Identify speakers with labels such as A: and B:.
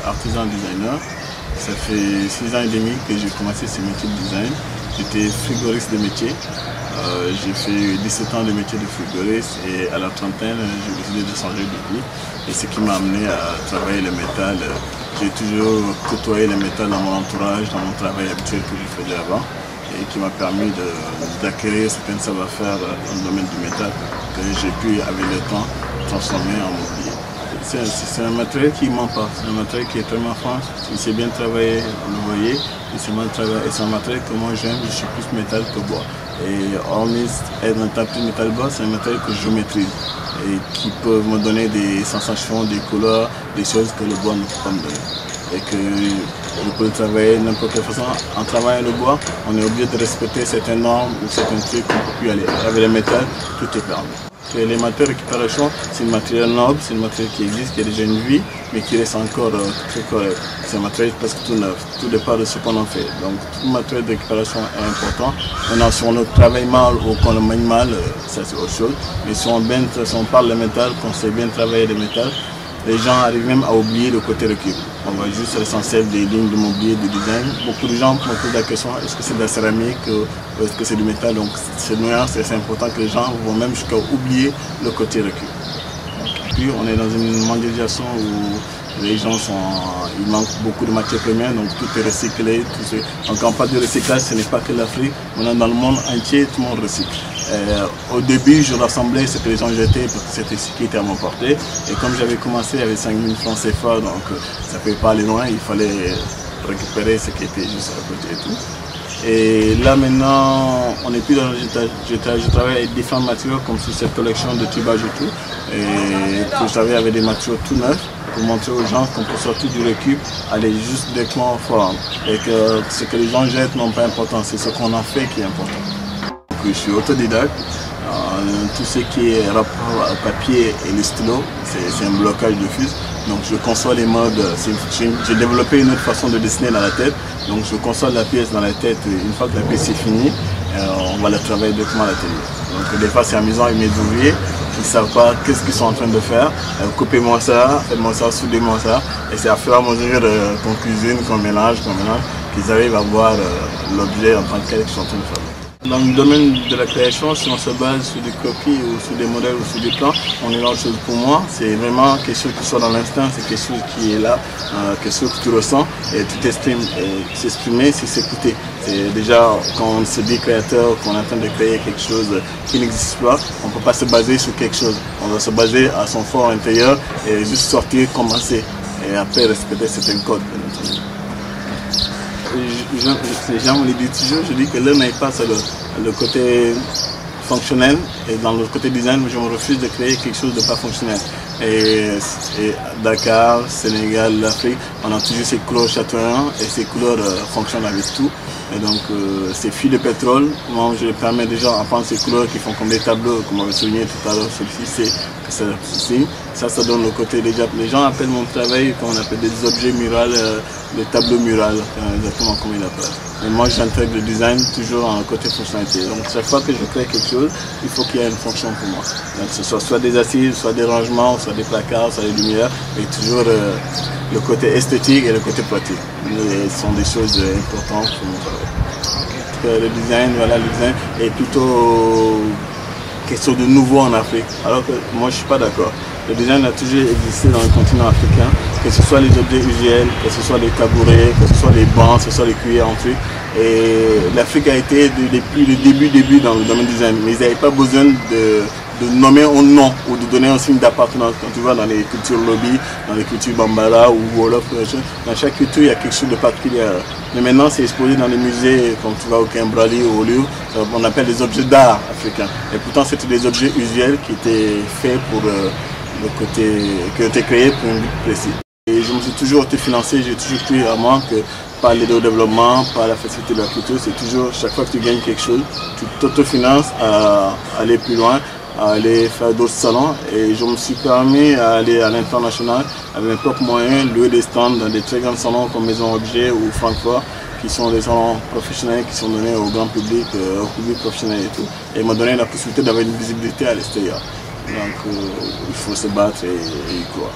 A: artisan designer. Ça fait 6 ans et demi que j'ai commencé ce métier de design. J'étais frigoriste de métier. J'ai fait 17 ans de métier de frigoriste et à la trentaine, j'ai décidé de changer de vie. Et ce qui m'a amené à travailler le métal. J'ai toujours côtoyé le métal dans mon entourage, dans mon travail habituel que je faisais avant et qui m'a permis d'acquérir certains savoir-faire dans le domaine du métal que j'ai pu, avec le temps, transformer en mobilier. C'est un matériel qui ne ment pas, c'est un matériel qui est tellement fin, il sait bien travailler, vous le voyez, et c'est un matériel que moi j'aime, je suis plus métal que bois. Et hormis être un tapis métal bois, c'est un matériel que je maîtrise et qui peut me donner des sensations, des couleurs, des choses que le bois ne peut pas me donner. Et que je peux travailler de n'importe quelle façon. En travaillant le bois, on est obligé de respecter certaines normes ou certains trucs qu'on ne peut plus aller. Avec le métal, tout est permis. Et les matériaux de récupération, c'est un matériel noble, c'est un matériel qui existe, qui a déjà une vie, mais qui reste encore très correct. C'est un matériel presque tout neuf, tout dépend de ce qu'on en fait. Donc tout matériel de récupération est important. Maintenant, si on travaille mal ou qu'on le manie mal, ça c'est autre chose. Mais si on parle de métal, qu'on sait bien travailler le métal, les gens arrivent même à oublier le côté récup. On voit juste l'essentiel des lignes de mobilier, du design. Beaucoup de gens me posent la question, est-ce que c'est de la céramique ou est-ce que c'est du métal? Donc c'est nuance et c'est important que les gens vont même jusqu'à oublier le côté récup. Puis on est dans une mondialisation où les gens il manque beaucoup de matières premières, donc tout est recyclé. Donc quand on parle de recyclage, ce n'est pas que l'Afrique. Maintenant dans le monde entier, tout le monde recycle. Au début, je rassemblais ce que les gens jetaient parce que c'était ce qui était à mon portée. Et comme j'avais commencé avec 5 000 francs CFA, donc ça ne pouvait pas aller loin, il fallait récupérer ce qui était juste à côté et tout. Et là maintenant, on n'est plus dans le jetage. Je travaille avec différents matériaux comme sur cette collection de tubage et tout. Et je travaille avec des matériaux tout neufs pour montrer aux gens qu'on peut sortir du récup, aller juste directement au forum. Et que ce que les gens jettent n'a pas d'importance, c'est ce qu'on en fait qui est important. Je suis autodidacte. Tout ce qui est rapport au papier et le stylo, c'est un blocage de fuse. Donc je conçois les modes, j'ai développé une autre façon de dessiner dans la tête. Donc je conçois la pièce dans la tête, une fois que la pièce est finie, on va la travailler directement à l'atelier. Donc des fois c'est amusant avec mes ouvriers qui ne savent pas qu'est-ce qu'ils sont en train de faire. Coupez-moi ça, faites-moi ça, soudez-moi ça. Et c'est à fur et à mesure qu'on cuisine, qu'on mélange, qu'ils arrivent à voir l'objet en tant que tel qu'ils sont en train de faire. Dans le domaine de la création, si on se base sur des copies ou sur des modèles ou sur des plans, on est dans autre chose. Pour moi, c'est vraiment quelque chose qui soit dans l'instinct, c'est quelque chose qui est là, quelque chose que tu ressens et tu t'exprimes. Et s'exprimer, c'est s'écouter. C'est déjà quand on se dit créateur, qu'on est en train de créer quelque chose qui n'existe pas, on ne peut pas se baser sur quelque chose. On doit se baser à son fort intérieur et juste sortir, commencer. Et après respecter certains codes. Les gens me le disent toujours, je dis que l'un n'est pas sur le côté fonctionnel et dans le côté design, je me refuse de créer quelque chose de pas fonctionnel. Et Dakar, Sénégal, l'Afrique, on a toujours ces couleurs chatoyantes et ces couleurs fonctionnent avec tout. Et donc ces fils de pétrole, moi je permets déjà à prendre ces couleurs qui font comme des tableaux, comme on avait souligné tout à l'heure, celui-ci c'est ça donne le côté déjà. Les gens appellent mon travail qu'on appelle des objets murales, des tableaux murales, exactement comme ils l'appellent. Et moi j'intègre le design toujours en côté fonctionnalité. Donc chaque fois que je crée quelque chose, il faut qu'il y ait une fonction pour moi. Donc ce soit des assises, soit des rangements, soit des placards, soit des lumières, mais toujours le côté esthétique et le côté pratique. Ce sont des choses importantes pour mon travail. Le design est plutôt quelque chose de nouveau en Afrique, alors que moi je ne suis pas d'accord. Le design a toujours existé dans le continent africain, que ce soit les objets usuels, que ce soit les tabourets, que ce soit les bancs, que ce soit les cuillères en truc. Et l'Afrique a été depuis le début dans le domaine du design, mais ils n'avaient pas besoin de nommer un nom ou de donner un signe d'appartenance. Quand tu vas dans les cultures lobby, dans les cultures bambara ou wolof, dans chaque culture il y a quelque chose de particulier. Mais maintenant c'est exposé dans les musées, comme tu vas au Kimberley ou au Louvre, on appelle des objets d'art africains. Et pourtant c'était des objets usuels qui étaient faits pour le côté, qui ont été créés pour un but précis. Et je me suis toujours autofinancé, j'ai toujours cru à moi que par l'aide au développement, par la facilité de la culture, c'est toujours, chaque fois que tu gagnes quelque chose, tu t'autofinances à aller plus loin, à aller faire d'autres salons. Et je me suis permis à aller à l'international avec mes propres moyens, louer des stands dans des très grands salons comme Maison Objet ou Francfort, qui sont des salons professionnels qui sont donnés au grand public, au public professionnel et tout. Et m'a donné la possibilité d'avoir une visibilité à l'extérieur. Donc il faut se battre et y croire.